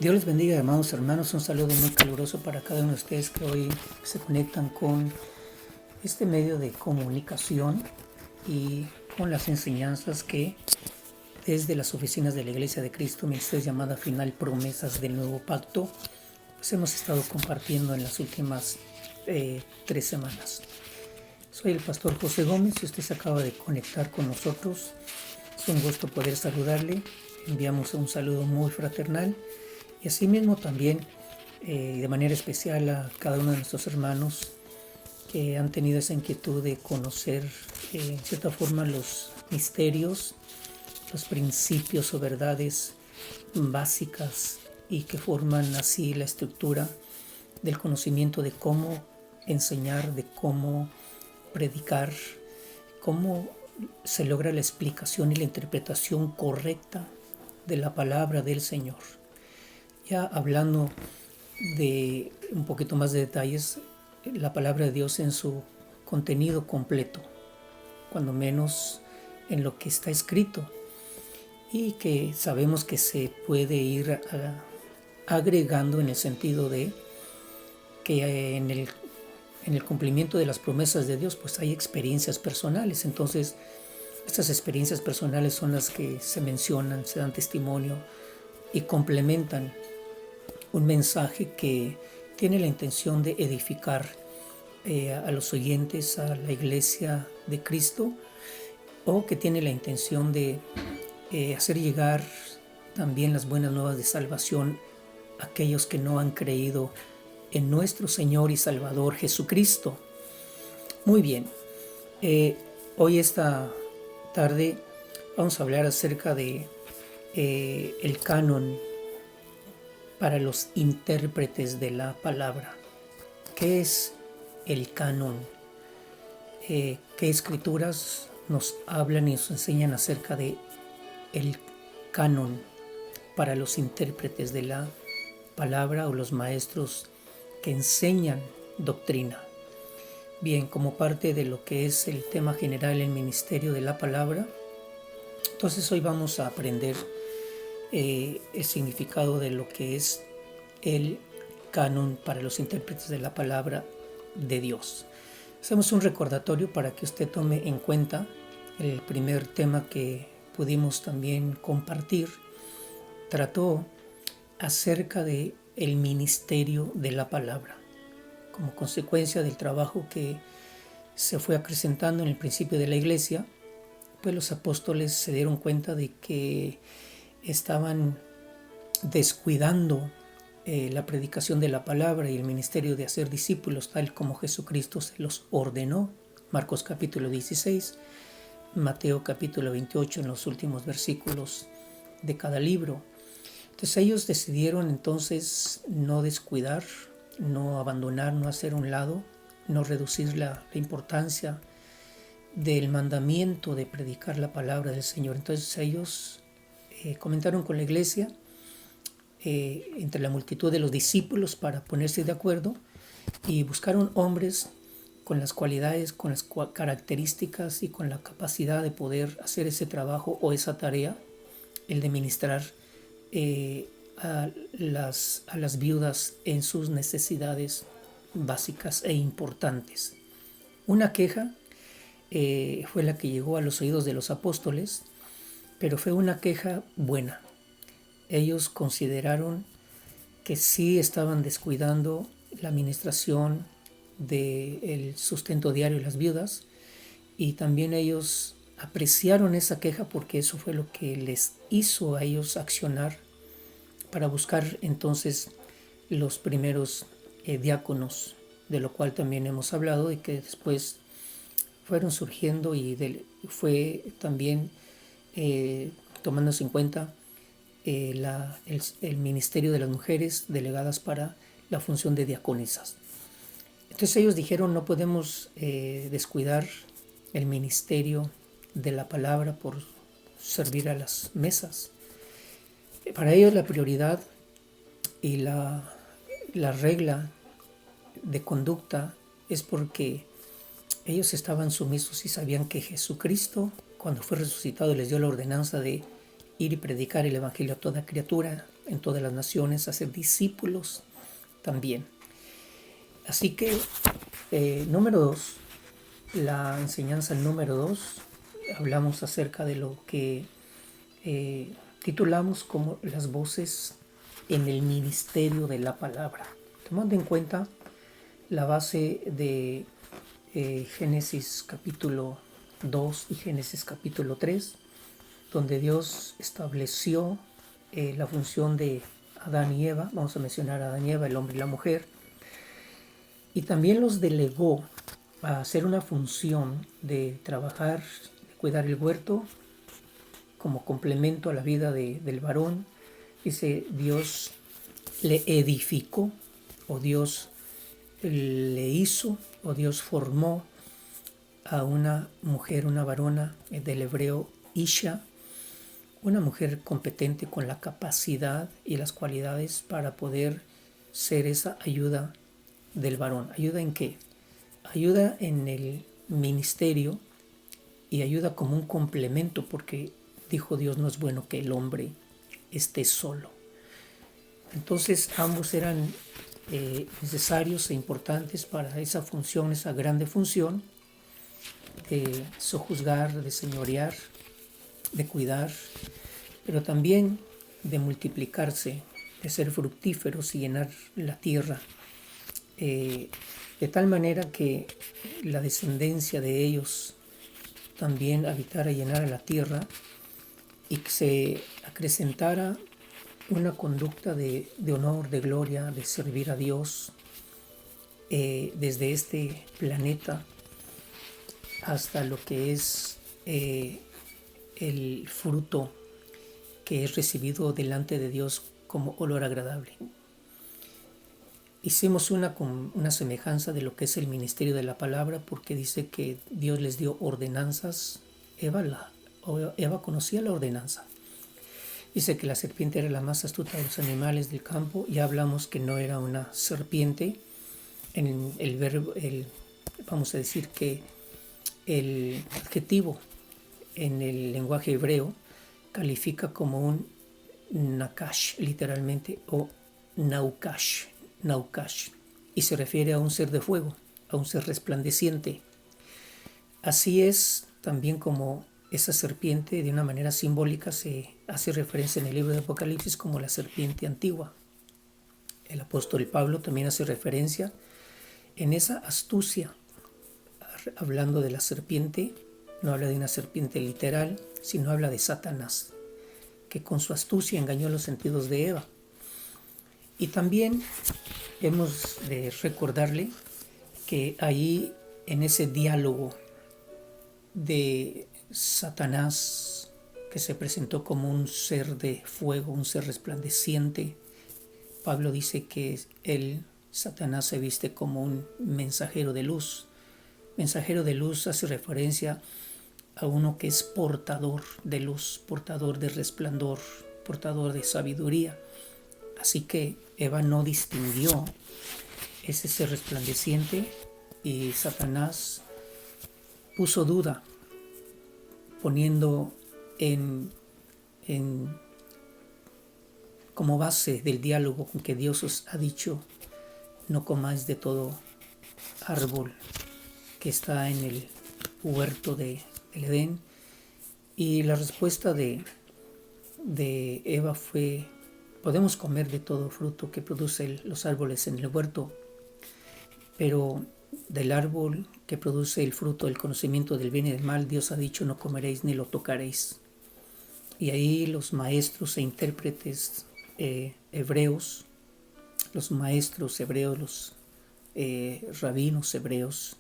Dios les bendiga, hermanos. Un saludo muy caluroso para cada uno de ustedes que hoy se conectan con este medio de comunicación y con las enseñanzas que desde las oficinas de la Iglesia de Cristo, Ministerio llamada Final Promesas del Nuevo Pacto, pues hemos estado compartiendo en las últimas 3 semanas. Soy el pastor José Gómez. Si usted se acaba de conectar con nosotros, es un gusto poder saludarle. Enviamos un saludo muy fraternal y asimismo también de manera especial a cada uno de nuestros hermanos que han tenido esa inquietud de conocer en cierta forma los misterios, los principios o verdades básicas y que forman así la estructura del conocimiento de cómo enseñar, de cómo predicar, cómo se logra la explicación y la interpretación correcta de la palabra del Señor. Ya hablando de un poquito más de detalles, la palabra de Dios en su contenido completo, cuando menos en lo que está escrito, y que sabemos que se puede ir agregando en el sentido de que en el cumplimiento de las promesas de Dios pues hay experiencias personales. Entonces estas experiencias personales son las que se mencionan, se dan testimonio y complementan un mensaje que tiene la intención de edificar a los oyentes, a la Iglesia de Cristo, o que tiene la intención de hacer llegar también las buenas nuevas de salvación a aquellos que no han creído en nuestro Señor y Salvador Jesucristo. Muy bien, hoy esta tarde vamos a hablar acerca de el canon para los intérpretes de la palabra. ¿Qué es el canon? ¿Qué escrituras nos hablan y nos enseñan acerca de el canon para los intérpretes de la palabra o los maestros que enseñan doctrina? Bien, como parte de lo que es el tema general, el ministerio de la palabra, entonces hoy vamos a aprender el significado de lo que es el canon para los intérpretes de la palabra de Dios. Hacemos un recordatorio para que usted tome en cuenta el primer tema que pudimos también compartir. Trató acerca de el ministerio de la palabra como consecuencia del trabajo que se fue acrecentando en el principio de la iglesia. Pues los apóstoles se dieron cuenta de que estaban descuidando la predicación de la palabra y el ministerio de hacer discípulos tal como Jesucristo se los ordenó. Marcos capítulo 16, Mateo capítulo 28 en los últimos versículos de cada libro. Entonces ellos decidieron entonces no descuidar, no abandonar, no hacer a un lado, no reducir la importancia del mandamiento de predicar la palabra del Señor. Entonces ellos comentaron con la iglesia entre la multitud de los discípulos para ponerse de acuerdo y buscaron hombres con las cualidades, con las características y con la capacidad de poder hacer ese trabajo o esa tarea, el de ministrar a las viudas en sus necesidades básicas e importantes. Una queja fue la que llegó a los oídos de los apóstoles, pero fue una queja buena. Ellos consideraron que sí estaban descuidando la administración del sustento diario de las viudas, y también ellos apreciaron esa queja porque eso fue lo que les hizo a ellos accionar para buscar entonces los primeros diáconos, de lo cual también hemos hablado y que después fueron surgiendo y fue también tomándose en cuenta el ministerio de las mujeres delegadas para la función de diaconisas. Entonces ellos dijeron, no podemos descuidar el ministerio de la palabra por servir a las mesas. Para ellos la prioridad y la regla de conducta es porque ellos estaban sumisos y sabían que Jesucristo, cuando fue resucitado, les dio la ordenanza de ir y predicar el evangelio a toda criatura, en todas las naciones, hacer discípulos también. Así que, número 2, la enseñanza número 2, hablamos acerca de lo que titulamos como las voces en el ministerio de la palabra, tomando en cuenta la base de Génesis capítulo 2 y Génesis capítulo 3, donde Dios estableció la función de Adán y Eva. Vamos a mencionar a Adán y Eva, el hombre y la mujer, y también los delegó a hacer una función de trabajar, de cuidar el huerto como complemento a la vida del varón. Dice, Dios le edificó, o Dios le hizo, o Dios formó a una mujer, una varona, del hebreo Isha, una mujer competente con la capacidad y las cualidades para poder ser esa ayuda del varón. ¿Ayuda en qué? Ayuda en el ministerio y ayuda como un complemento, porque dijo Dios, no es bueno que el hombre esté solo. Entonces ambos eran necesarios e importantes para esa función, esa grande función de sojuzgar, de señorear, de cuidar, pero también de multiplicarse, de ser fructíferos y llenar la tierra, de tal manera que la descendencia de ellos también habitara y llenara la tierra, y que se acrecentara una conducta de honor, de gloria, de servir a Dios desde este planeta hasta lo que es el fruto que es recibido delante de Dios como olor agradable. Hicimos una semejanza de lo que es el ministerio de la palabra, porque dice que Dios les dio ordenanzas. Eva conocía la ordenanza. Dice que la serpiente era la más astuta de los animales del campo. Ya hablamos que no era una serpiente. En el verbo, vamos a decir que el adjetivo en el lenguaje hebreo califica como un nakash, literalmente, o naukash, y se refiere a un ser de fuego, a un ser resplandeciente. Así es también como esa serpiente, de una manera simbólica, se hace referencia en el libro de Apocalipsis como la serpiente antigua. El apóstol Pablo también hace referencia en esa astucia, hablando de la serpiente. No habla de una serpiente literal, sino habla de Satanás, que con su astucia engañó los sentidos de Eva. Y también hemos de recordarle que ahí, en ese diálogo de Satanás, que se presentó como un ser de fuego, un ser resplandeciente, Pablo dice que Satanás se viste como un mensajero de luz. Mensajero de luz hace referencia a uno que es portador de luz, portador de resplandor, portador de sabiduría. Así que Eva no distinguió ese ser resplandeciente, y Satanás puso duda, poniendo como base del diálogo con que Dios os ha dicho, no comáis de todo árbol que está en el huerto del Edén. Y la respuesta de Eva fue, podemos comer de todo fruto que produce los árboles en el huerto, pero del árbol que produce el fruto del conocimiento del bien y del mal, Dios ha dicho, no comeréis ni lo tocaréis. Y ahí los maestros e intérpretes hebreos, los maestros hebreos, los rabinos hebreos,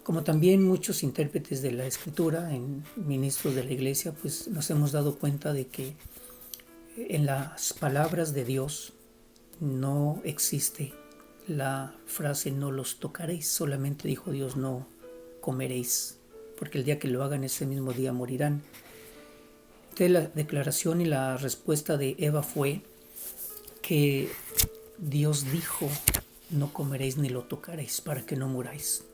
como también muchos intérpretes de la escritura, ministros de la iglesia, pues nos hemos dado cuenta de que en las palabras de Dios no existe la frase no los tocaréis, solamente dijo Dios no comeréis, porque el día que lo hagan ese mismo día morirán. Entonces la declaración y la respuesta de Eva fue que Dios dijo no comeréis ni lo tocaréis para que no muráis.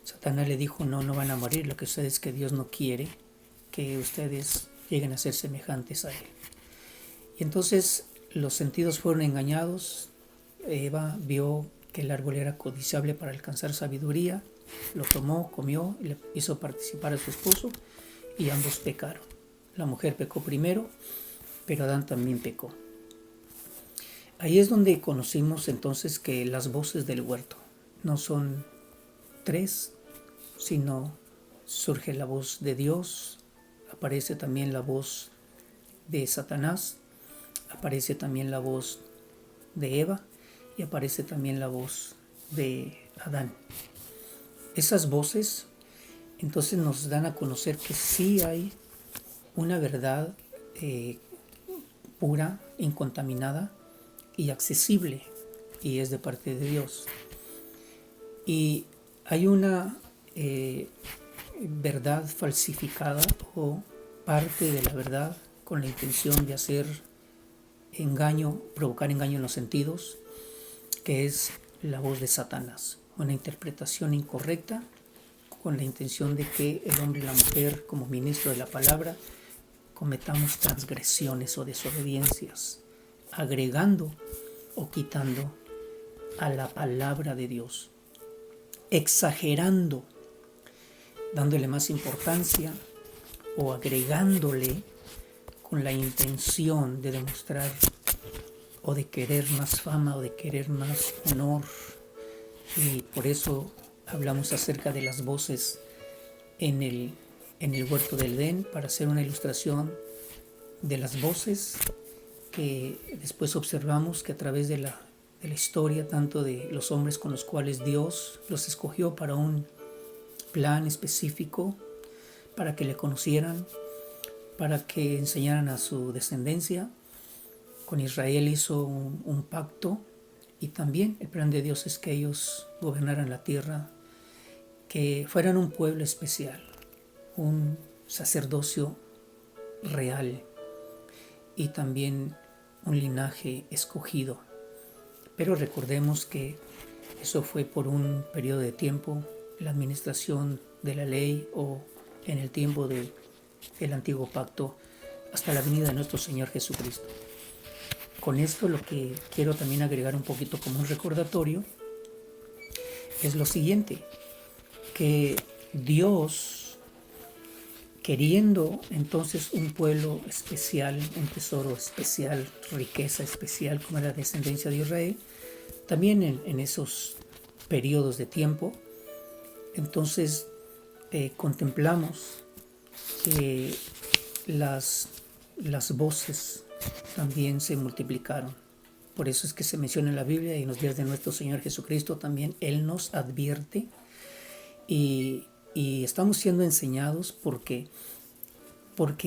Satanás le dijo, no van a morir, lo que sucede es que Dios no quiere que ustedes lleguen a ser semejantes a Él. Y entonces los sentidos fueron engañados. Eva vio que el árbol era codiciable para alcanzar sabiduría, lo tomó, comió y le hizo participar a su esposo y ambos pecaron. La mujer pecó primero, pero Adán también pecó. Ahí es donde conocimos entonces que las voces del huerto no son tres, sino surge la voz de Dios, aparece también la voz de Satanás, aparece también la voz de Eva y aparece también la voz de Adán. Esas voces entonces nos dan a conocer que sí hay una verdad pura, incontaminada y accesible, y es de parte de Dios. Y hay una verdad falsificada o parte de la verdad con la intención de hacer engaño, provocar engaño en los sentidos, que es la voz de Satanás, una interpretación incorrecta con la intención de que el hombre y la mujer, como ministro de la palabra, cometamos transgresiones o desobediencias, agregando o quitando a la palabra de Dios, exagerando, dándole más importancia o agregándole con la intención de demostrar o de querer más fama o de querer más honor. Y por eso hablamos acerca de las voces en el huerto del Edén, para hacer una ilustración de las voces que después observamos que a través de la historia, tanto de los hombres con los cuales Dios los escogió para un plan específico, para que le conocieran, para que enseñaran a su descendencia. Con Israel hizo un pacto, y también el plan de Dios es que ellos gobernaran la tierra, que fueran un pueblo especial, un sacerdocio real y también un linaje escogido. Pero recordemos que eso fue por un periodo de tiempo, la administración de la ley o en el tiempo del antiguo pacto, hasta la venida de nuestro Señor Jesucristo. Con esto lo que quiero también agregar un poquito como un recordatorio es lo siguiente, que Dios, queriendo entonces un pueblo especial, un tesoro especial, riqueza especial como la descendencia de Israel, también en esos periodos de tiempo, entonces contemplamos que las voces también se multiplicaron. Por eso es que se menciona en la Biblia y en los días de nuestro Señor Jesucristo también Él nos advierte y estamos siendo enseñados porque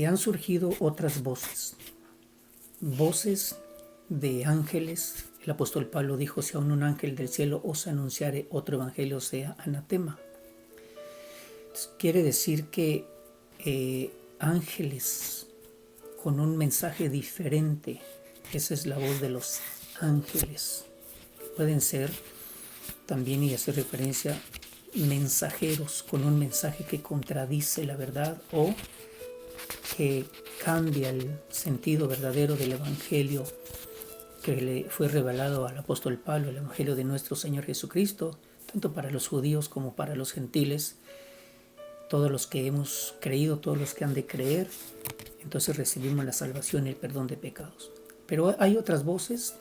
han surgido otras voces de ángeles. El apóstol Pablo dijo: si aún un ángel del cielo os anunciare otro evangelio, sea anatema. Entonces, quiere decir que ángeles con un mensaje diferente, esa es la voz de los ángeles. Pueden ser también, y hacer referencia, mensajeros con un mensaje que contradice la verdad o que cambia el sentido verdadero del evangelio que le fue revelado al apóstol Pablo, el evangelio de nuestro Señor Jesucristo, tanto para los judíos como para los gentiles, todos los que hemos creído, todos los que han de creer. Entonces recibimos la salvación y el perdón de pecados. Pero hay otras voces.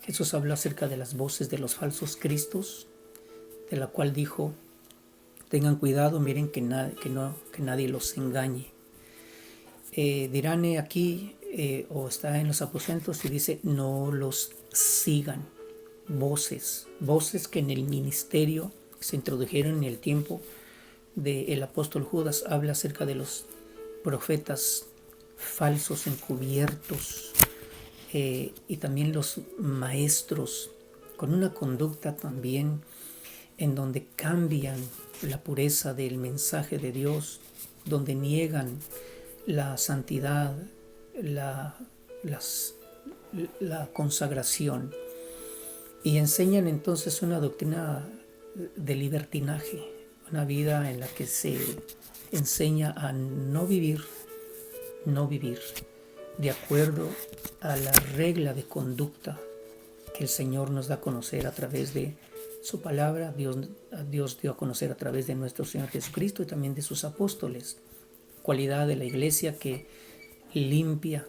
Jesús habla acerca de las voces de los falsos cristos, de la cual dijo: tengan cuidado, miren que nadie los engañe. Dirán aquí, o está en los aposentos y dice: no los sigan. Voces que en el ministerio se introdujeron en el tiempo del apóstol Judas. Habla acerca de los profetas falsos encubiertos, y también los maestros con una conducta también en donde cambian la pureza del mensaje de Dios, donde niegan la santidad, la consagración, y enseñan entonces una doctrina de libertinaje, una vida en la que se enseña a no vivir de acuerdo a la regla de conducta que el Señor nos da a conocer a través de su palabra. Dios dio a conocer a través de nuestro Señor Jesucristo y también de sus apóstoles. Cualidad de la iglesia que limpia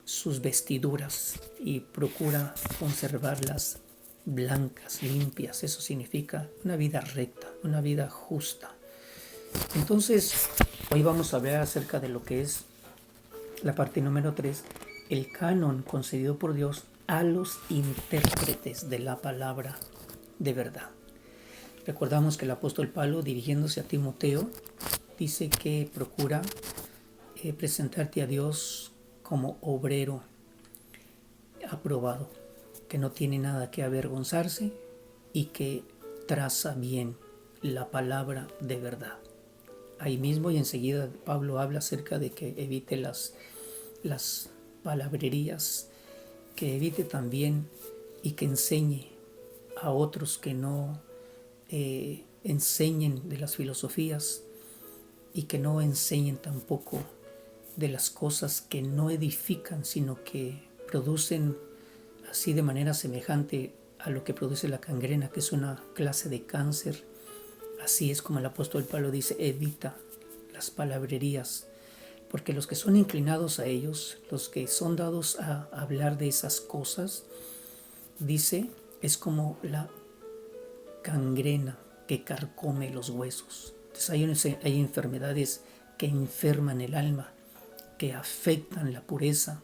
sus vestiduras y procura conservarlas blancas, limpias. Eso significa una vida recta, una vida justa. Entonces, hoy vamos a hablar acerca de lo que es la parte número 3, el canon concedido por Dios a los intérpretes de la palabra de verdad. Recordamos que el apóstol Pablo, dirigiéndose a Timoteo, dice que procura presentarte a Dios como obrero aprobado, que no tiene nada que avergonzarse y que traza bien la palabra de verdad. Ahí mismo y enseguida Pablo habla acerca de que evite las palabrerías, que evite también y que enseñe a otros que no enseñen de las filosofías y que no enseñen tampoco de las cosas que no edifican, sino que producen así de manera semejante a lo que produce la gangrena, que es una clase de cáncer. Así es como el apóstol Pablo dice, evita las palabrerías, porque los que son inclinados a ellos, los que son dados a hablar de esas cosas, dice, es como la gangrena que carcome los huesos. Entonces hay enfermedades que enferman el alma, que afectan la pureza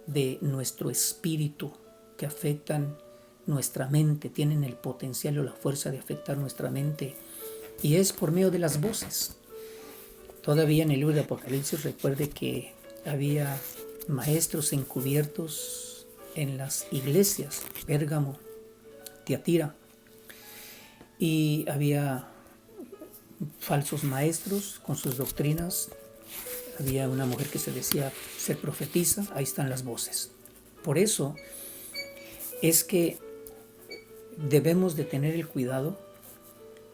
de nuestro espíritu, que afectan nuestra mente, tienen el potencial o la fuerza de afectar nuestra mente, y es por medio de las voces. Todavía en el libro de Apocalipsis recuerde que había maestros encubiertos en las iglesias, Pérgamo, Tiatira, y había falsos maestros con sus doctrinas. Había una mujer que se decía ser profetisa. Ahí están las voces. Por eso es que debemos de tener el cuidado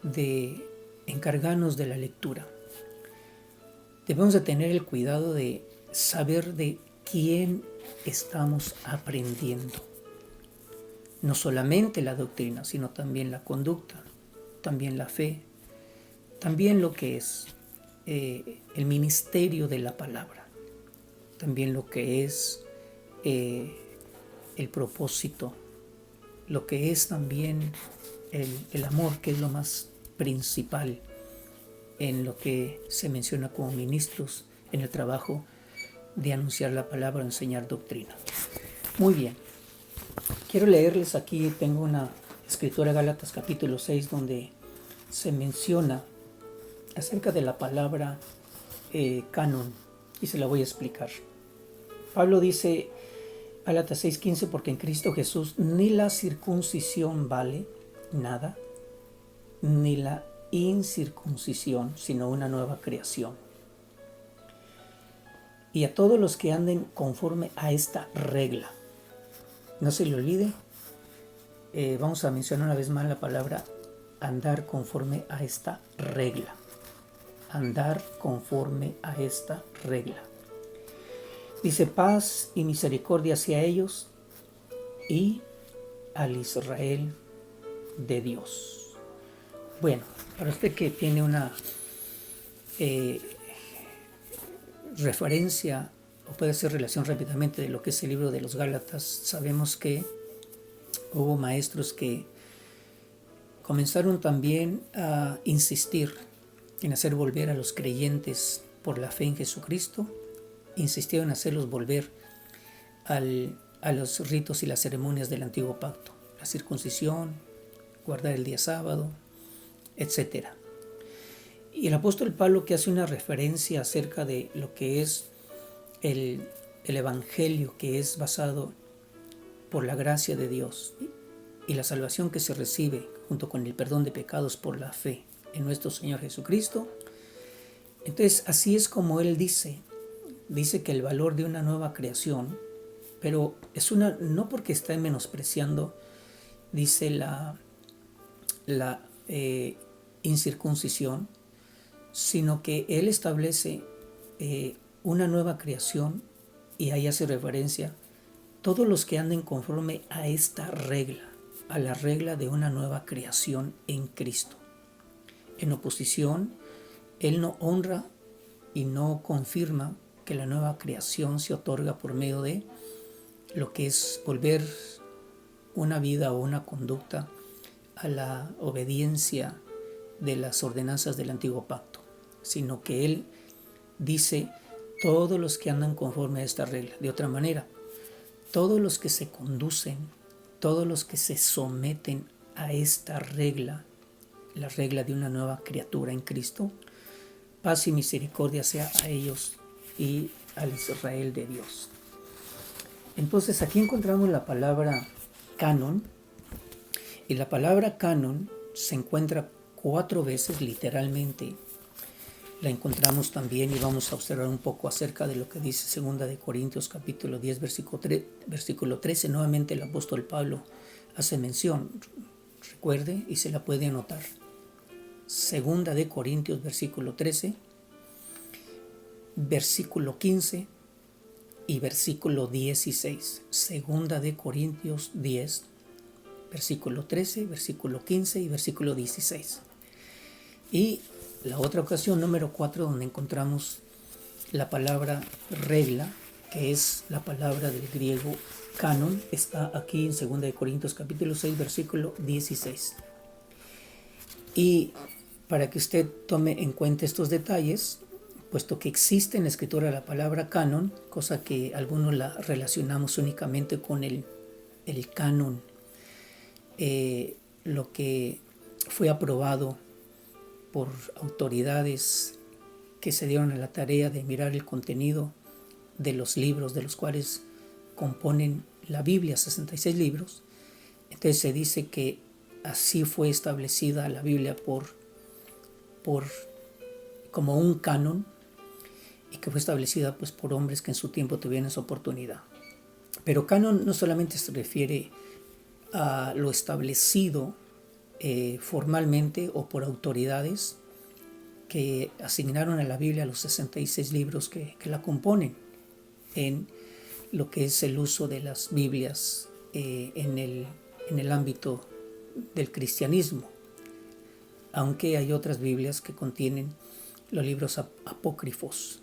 de encargarnos de la lectura. Debemos de tener el cuidado de saber de quién estamos aprendiendo. No solamente la doctrina, sino también la conducta, también la fe, también lo que es el ministerio de la palabra, también lo que es el propósito, lo que es también el amor, que es lo más principal en lo que se menciona como ministros en el trabajo de anunciar la palabra, enseñar doctrina. Muy bien, quiero leerles aquí, tengo una escritura, Gálatas capítulo 6, donde se menciona acerca de la palabra canon, y se la voy a explicar. Pablo dice, Gálatas 6:15, porque en Cristo Jesús ni la circuncisión vale nada, ni la incircuncisión, sino una nueva creación. Y a todos los que anden conforme a esta regla, no se le olvide, vamos a mencionar una vez más la palabra andar conforme a esta regla. Andar conforme a esta regla. Dice, paz y misericordia hacia ellos y al Israel de Dios. Bueno, para usted que tiene una referencia o puede hacer relación rápidamente de lo que es el libro de los Gálatas, sabemos que hubo maestros que comenzaron también a insistir en hacer volver a los creyentes por la fe en Jesucristo, insistieron en hacerlos volver a los ritos y las ceremonias del antiguo pacto, la circuncisión, guardar el día sábado, etc. Y el apóstol Pablo, que hace una referencia acerca de lo que es el evangelio, que es basado por la gracia de Dios y la salvación que se recibe junto con el perdón de pecados por la fe en nuestro Señor Jesucristo. Entonces, así es como él dice que el valor de una nueva creación, pero es no porque está menospreciando, dice la incircuncisión, sino que él establece una nueva creación Y ahí hace referencia, todos los que anden conforme a esta regla, a la regla de una nueva creación en Cristo. En oposición, Él no honra y no confirma que la nueva creación se otorga por medio de lo que es volver una vida o una conducta a la obediencia de las ordenanzas del antiguo pacto, sino que Él dice todos los que andan conforme a esta regla. De otra manera, todos los que se conducen, todos los que se someten a esta regla, la regla de una nueva criatura en Cristo, paz y misericordia sea a ellos y al Israel de Dios. Entonces aquí encontramos la palabra canon, y la palabra canon se encuentra 4 veces literalmente. La encontramos también y vamos a observar un poco acerca de lo que dice 2 de Corintios capítulo 10 versículo 13. Nuevamente el apóstol Pablo hace mención, recuerde y se la puede anotar. 2 de Corintios versículo 13, versículo 15 y versículo 16. 2 de Corintios 10, versículo 13, versículo 15 y versículo 16. Y la otra ocasión, número 4, donde encontramos la palabra regla, que es la palabra del griego canon, está aquí en 2 de Corintios capítulo 6, versículo 16. Y para que usted tome en cuenta estos detalles, puesto que existe en la escritura la palabra canon, cosa que algunos la relacionamos únicamente con el canon, lo que fue aprobado por autoridades que se dieron a la tarea de mirar el contenido de los libros de los cuales componen la Biblia, 66 libros. Entonces se dice que así fue establecida la Biblia como un canon, y que fue establecida pues por hombres que en su tiempo tuvieron esa oportunidad. Pero canon no solamente se refiere a lo establecido formalmente o por autoridades que asignaron a la Biblia los 66 libros que la componen, en lo que es el uso de las Biblias en el ámbito del cristianismo, aunque hay otras Biblias que contienen los libros apócrifos,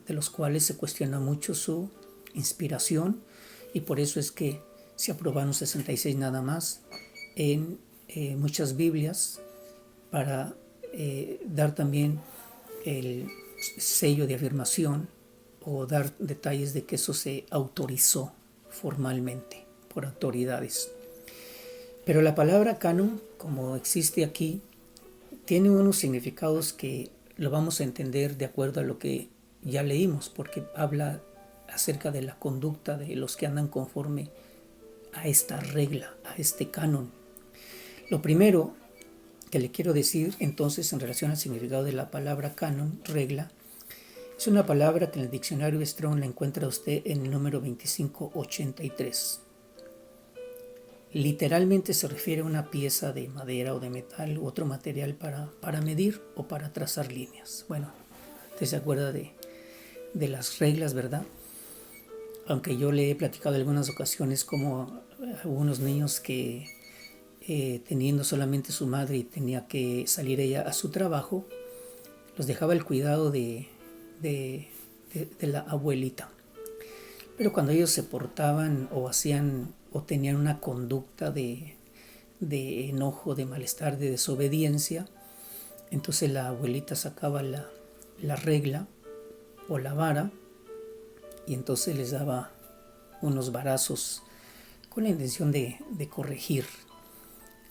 de los cuales se cuestiona mucho su inspiración, y por eso es que se aprobaron 66 nada más en muchas Biblias, para dar también el sello de afirmación o dar detalles de que eso se autorizó formalmente por autoridades. Pero la palabra canon, como existe aquí, tiene unos significados que lo vamos a entender de acuerdo a lo que ya leímos, porque habla acerca de la conducta de los que andan conforme a esta regla, a este canon. Lo primero que le quiero decir entonces en relación al significado de la palabra canon, regla, es una palabra que en el diccionario Strong la encuentra usted en el número 2583. Literalmente se refiere a una pieza de madera o de metal u otro material para medir o para trazar líneas. Bueno, usted se acuerda de las reglas, ¿verdad? Aunque yo le he platicado en algunas ocasiones como algunos niños que teniendo solamente su madre y tenía que salir ella a su trabajo, los dejaba el cuidado de la abuelita. Pero cuando ellos se portaban o hacían o tenían una conducta de enojo, de malestar, de desobediencia, entonces la abuelita sacaba la regla o la vara y entonces les daba unos varazos con la intención de corregir.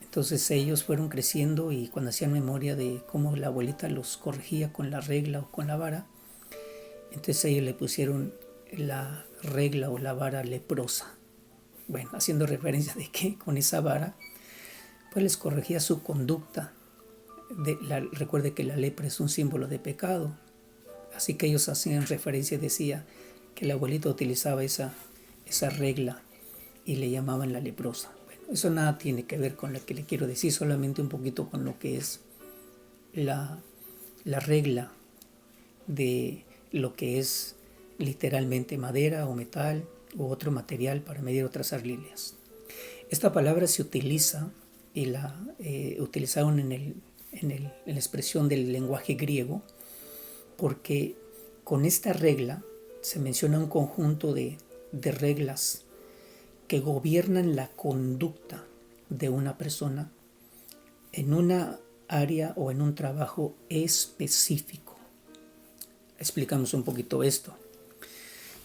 Entonces ellos fueron creciendo y cuando hacían memoria de cómo la abuelita los corregía con la regla o con la vara, entonces ellos le pusieron la regla o la vara leprosa. Bueno, haciendo referencia de que con esa vara pues les corregía su conducta. Recuerde que la lepra es un símbolo de pecado, así que ellos hacían referencia, decía que la abuelita utilizaba esa regla y le llamaban la leprosa. Eso nada tiene que ver con lo que le quiero decir, solamente un poquito con lo que es la regla de lo que es literalmente madera o metal u otro material para medir o trazar líneas. Esta palabra se utiliza y la utilizaron en la expresión del lenguaje griego, porque con esta regla se menciona un conjunto de reglas que gobiernan la conducta de una persona en una área o en un trabajo específico. Explicamos un poquito esto.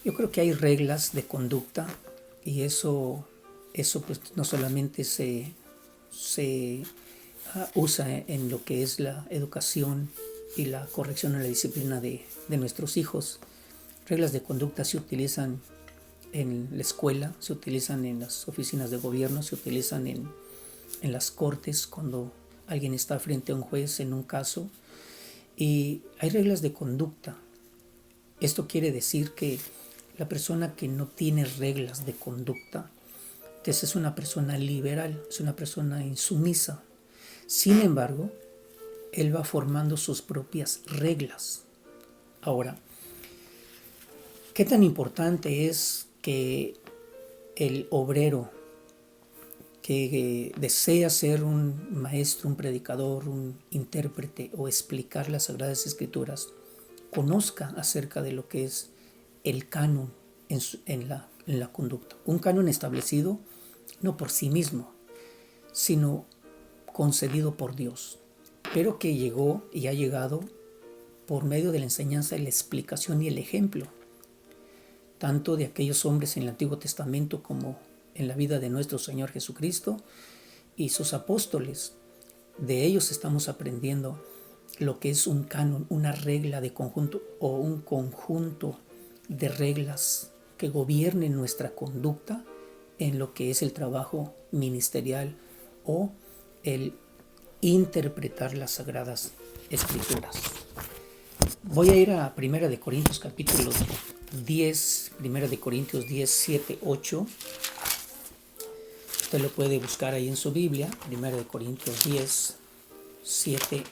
Yo creo que hay reglas de conducta y eso pues no solamente se usa en lo que es la educación y la corrección en la disciplina de nuestros hijos. Reglas de conducta se utilizan en la escuela, se utilizan en las oficinas de gobierno, se utilizan en las cortes cuando alguien está frente a un juez en un caso. Y hay reglas de conducta. Esto quiere decir que la persona que no tiene reglas de conducta, entonces es una persona liberal, es una persona insumisa. Sin embargo, él va formando sus propias reglas. Ahora, ¿qué tan importante es que el obrero que desea ser un maestro, un predicador, un intérprete o explicar las Sagradas Escrituras, conozca acerca de lo que es el canon en la conducta? Un canon establecido no por sí mismo, sino concedido por Dios, pero que llegó y ha llegado por medio de la enseñanza, la explicación y el ejemplo, tanto de aquellos hombres en el Antiguo Testamento como en la vida de nuestro Señor Jesucristo y sus apóstoles. De ellos estamos aprendiendo lo que es un canon, una regla de conjunto o un conjunto de reglas que gobiernen nuestra conducta en lo que es el trabajo ministerial o el interpretar las Sagradas Escrituras. Voy a ir a 1 de Corintios capítulo 10, 1 de Corintios 10, 7, 8. Usted lo puede buscar ahí en su Biblia, 1 de Corintios 10, 7,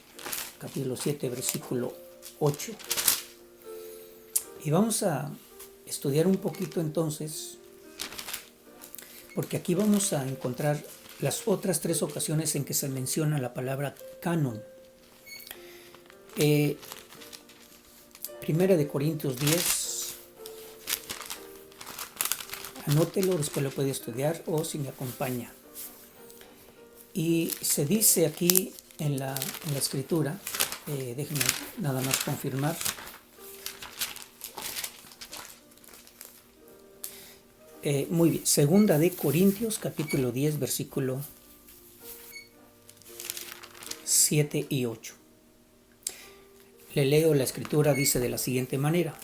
capítulo 7, versículo 8. Y vamos a estudiar un poquito entonces, porque aquí vamos a encontrar las otras 3 ocasiones en que se menciona la palabra canon. 1 de Corintios 10, anótelo, después lo puede estudiar o si me acompaña. Y se dice aquí en la escritura, déjenme nada más confirmar. Muy bien, 2 de Corintios capítulo 10, versículo 7 y 8. Le leo la escritura, dice de la siguiente manera: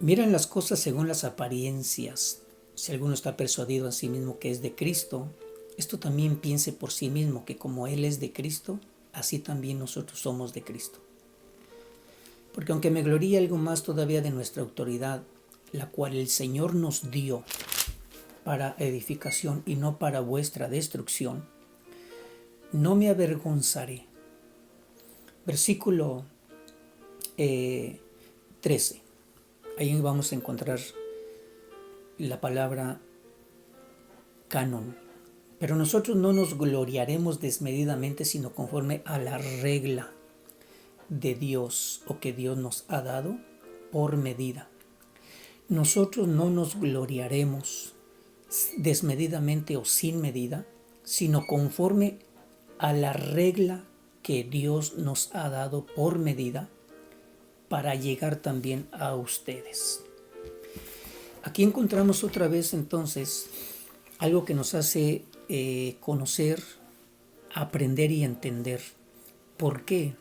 miran las cosas según las apariencias. Si alguno está persuadido a sí mismo que es de Cristo, esto también piense por sí mismo que como Él es de Cristo, así también nosotros somos de Cristo. Porque aunque me gloríe algo más todavía de nuestra autoridad, la cual el Señor nos dio para edificación y no para vuestra destrucción, no me avergonzaré. Versículo 13. Ahí vamos a encontrar la palabra canon. Pero nosotros no nos gloriaremos desmedidamente, sino conforme a la regla de Dios o que Dios nos ha dado por medida. Nosotros no nos gloriaremos desmedidamente o sin medida, sino conforme a la regla que Dios nos ha dado por medida para llegar también a ustedes. Aquí encontramos otra vez entonces algo que nos hace conocer, aprender y entender por qué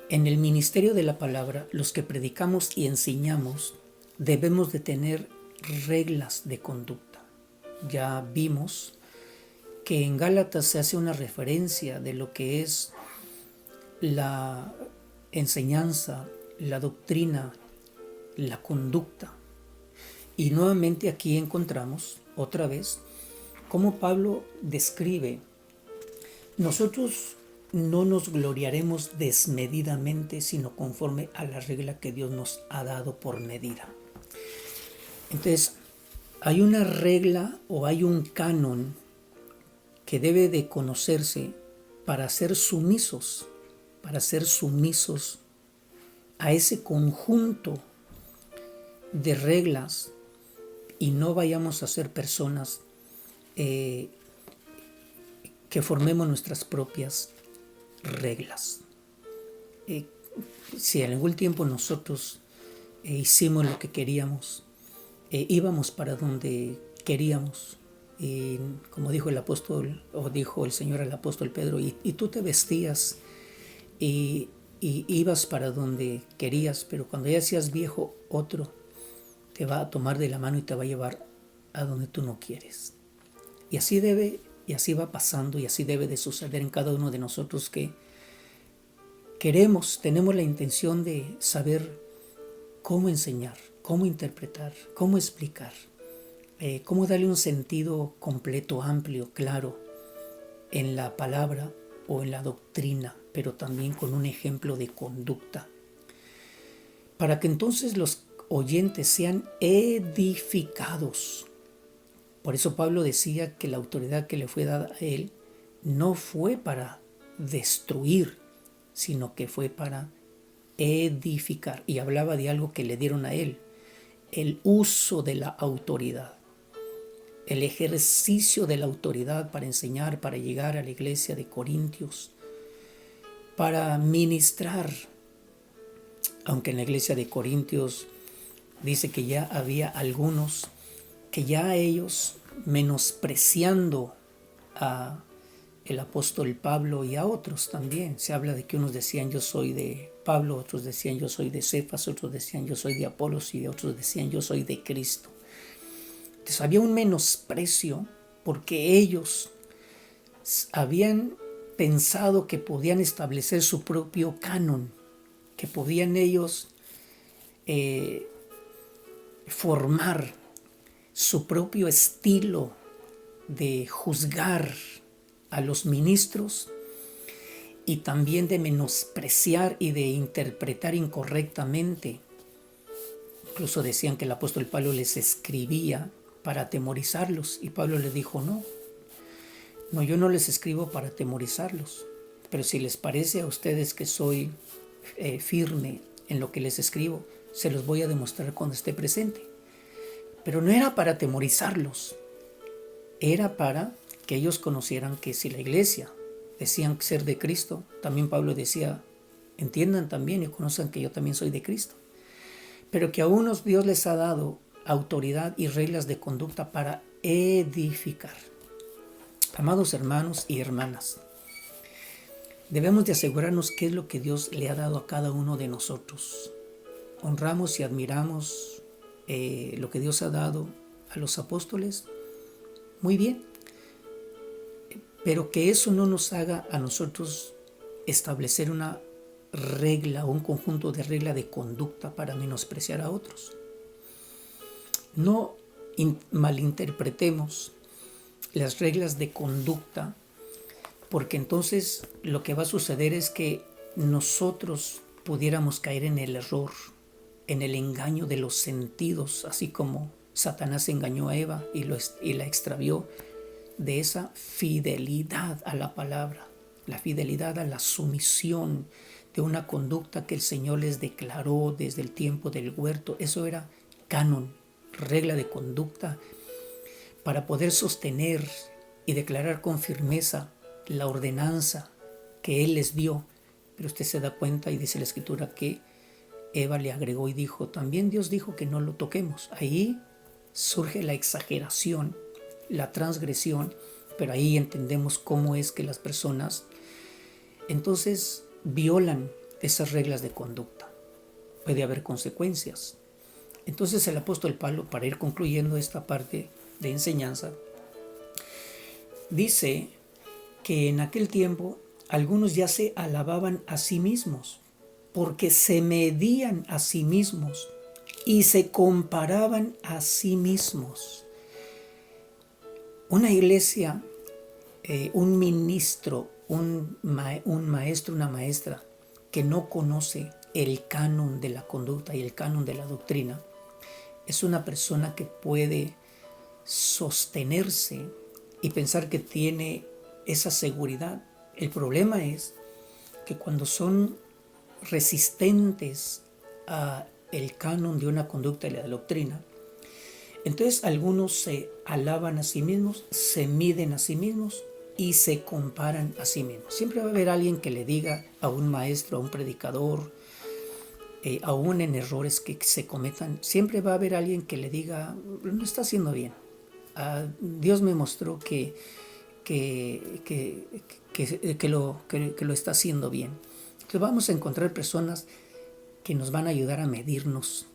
en el ministerio de la palabra los que predicamos y enseñamos debemos de tener reglas de conducta. Ya vimos que en Gálatas se hace una referencia de lo que es la enseñanza, la doctrina, la conducta. Y nuevamente aquí encontramos otra vez cómo Pablo describe: nosotros no nos gloriaremos desmedidamente, sino conforme a la regla que Dios nos ha dado por medida. Entonces, hay una regla o hay un canon que debe de conocerse para ser sumisos a ese conjunto de reglas y no vayamos a ser personas que formemos nuestras propias reglas. Si en algún tiempo nosotros hicimos lo que queríamos, íbamos para donde queríamos, como dijo el apóstol, o dijo el Señor al apóstol Pedro, y tú te vestías y ibas para donde querías, pero cuando ya seas viejo, otro te va a tomar de la mano y te va a llevar a donde tú no quieres. Y así va pasando, y así debe de suceder en cada uno de nosotros, que tenemos la intención de saber cómo enseñar, cómo interpretar, cómo explicar, cómo darle un sentido completo, amplio, claro en la palabra o en la doctrina, pero también con un ejemplo de conducta, para que entonces los oyentes sean edificados. Por eso Pablo decía que la autoridad que le fue dada a él no fue para destruir, sino que fue para edificar. Y hablaba de algo que le dieron a él: el uso de la autoridad, el ejercicio de la autoridad para enseñar, para llegar a la iglesia de Corintios, para ministrar. Aunque en la iglesia de Corintios dice que ya había algunos que ya ellos, menospreciando a el apóstol Pablo y a otros también, se habla de que unos decían yo soy de Pablo, otros decían yo soy de Cefas, otros decían yo soy de Apolos y otros decían yo soy de Cristo. Entonces había un menosprecio porque ellos habían pensado que podían establecer su propio canon, que podían ellos formar su propio estilo de juzgar a los ministros y también de menospreciar y de interpretar incorrectamente. Incluso decían que el apóstol Pablo les escribía para atemorizarlos, y Pablo les dijo no, yo no les escribo para atemorizarlos, pero si les parece a ustedes que soy firme en lo que les escribo, se los voy a demostrar cuando esté presente. Pero no era para atemorizarlos, era para que ellos conocieran que si la iglesia decían ser de Cristo, también Pablo decía, entiendan también y conozcan que yo también soy de Cristo. Pero que a unos Dios les ha dado autoridad y reglas de conducta para edificar. Amados hermanos y hermanas, debemos de asegurarnos qué es lo que Dios le ha dado a cada uno de nosotros. Honramos y admiramos lo que Dios ha dado a los apóstoles, muy bien, pero que eso no nos haga a nosotros establecer una regla o un conjunto de reglas de conducta para menospreciar a otros. No malinterpretemos las reglas de conducta, porque entonces lo que va a suceder es que nosotros pudiéramos caer en el error, en el engaño de los sentidos, así como Satanás engañó a Eva y la extravió de esa fidelidad a la palabra, la fidelidad a la sumisión de una conducta que el Señor les declaró desde el tiempo del huerto. Eso era canon, regla de conducta para poder sostener y declarar con firmeza la ordenanza que Él les dio. Pero usted se da cuenta y dice la Escritura que Eva le agregó y dijo, también Dios dijo que no lo toquemos. Ahí surge la exageración, la transgresión, pero ahí entendemos cómo es que las personas entonces violan esas reglas de conducta. Puede haber consecuencias. Entonces el apóstol Pablo, para ir concluyendo esta parte de enseñanza, dice que en aquel tiempo algunos ya se alababan a sí mismos, porque se medían a sí mismos y se comparaban a sí mismos. Una iglesia, un ministro un maestro, una maestra que no conoce el canon de la conducta y el canon de la doctrina, es una persona que puede sostenerse y pensar que tiene esa seguridad. El problema es que cuando son resistentes a el canon de una conducta y la doctrina, entonces algunos se alaban a sí mismos, se miden a sí mismos y se comparan a sí mismos. Siempre va a haber alguien que le diga a un maestro, a un predicador, aún en errores que se cometan, siempre va a haber alguien que le diga, no está haciendo bien. Dios me mostró que lo está haciendo bien. Entonces vamos a encontrar personas que nos van a ayudar a medirnos,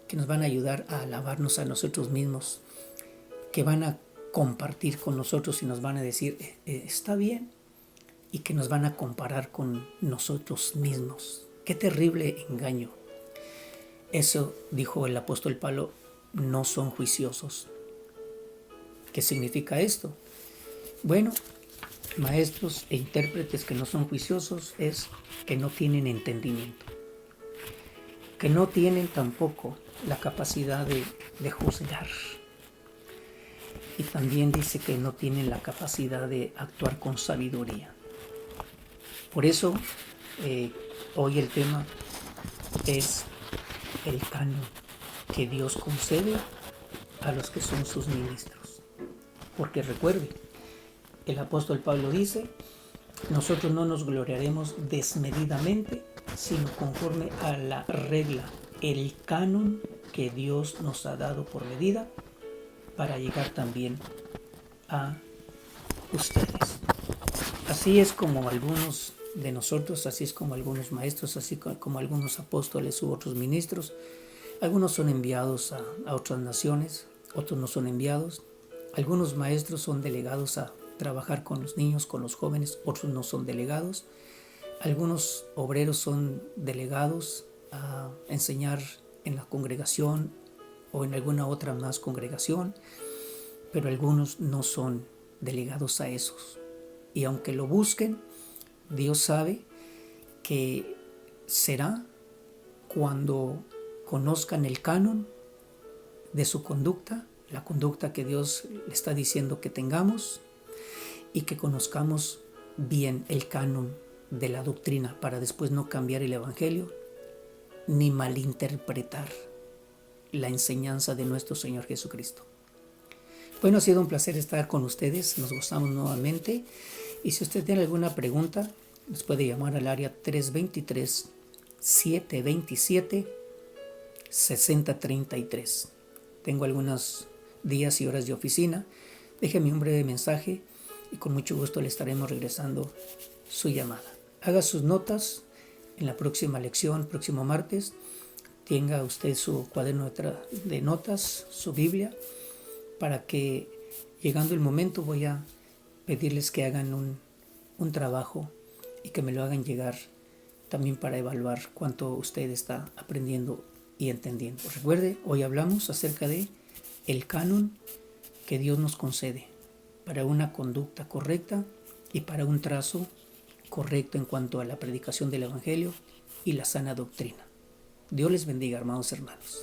que nos van a ayudar a alabarnos a nosotros mismos, que van a compartir con nosotros y nos van a decir, está bien, y que nos van a comparar con nosotros mismos. Qué terrible engaño. Eso dijo el apóstol Pablo, no son juiciosos. ¿Qué significa esto? Bueno, maestros e intérpretes que no son juiciosos es que no tienen entendimiento, que no tienen tampoco la capacidad de juzgar. Y también dice que no tienen la capacidad de actuar con sabiduría. Por eso, hoy el tema es el canon que Dios concede a los que son sus ministros. Porque recuerde, el apóstol Pablo dice, nosotros no nos gloriaremos desmedidamente, sino conforme a la regla, el canon que Dios nos ha dado por medida para llegar también a ustedes. Así es como algunos de nosotros, así es como algunos maestros, así como algunos apóstoles u otros ministros, algunos son enviados a otras naciones, otros no son enviados. Algunos maestros son delegados a trabajar con los niños, con los jóvenes, otros no son delegados. Algunos obreros son delegados a enseñar en la congregación o en alguna otra más congregación, pero algunos no son delegados a esos. Y aunque lo busquen, Dios sabe que será cuando conozcan el canon de su conducta, la conducta que Dios le está diciendo que tengamos, y que conozcamos bien el canon de la doctrina para después no cambiar el evangelio ni malinterpretar la enseñanza de nuestro Señor Jesucristo. Bueno, ha sido un placer estar con ustedes, nos gozamos nuevamente, y si usted tiene alguna pregunta nos puede llamar al área 323-727-6033. Tengo algunos días y horas de oficina. Déjeme un breve mensaje y con mucho gusto le estaremos regresando su llamada. Haga sus notas en la próxima lección, próximo martes. Tenga usted su cuaderno de notas, su Biblia, para que llegando el momento voy a pedirles que hagan un trabajo y que me lo hagan llegar también para evaluar cuánto usted está aprendiendo y entendiendo. Recuerde, hoy hablamos acerca de el canon que Dios nos concede para una conducta correcta y para un trazo correcto en cuanto a la predicación del evangelio y la sana doctrina. Dios les bendiga, hermanos y hermanas.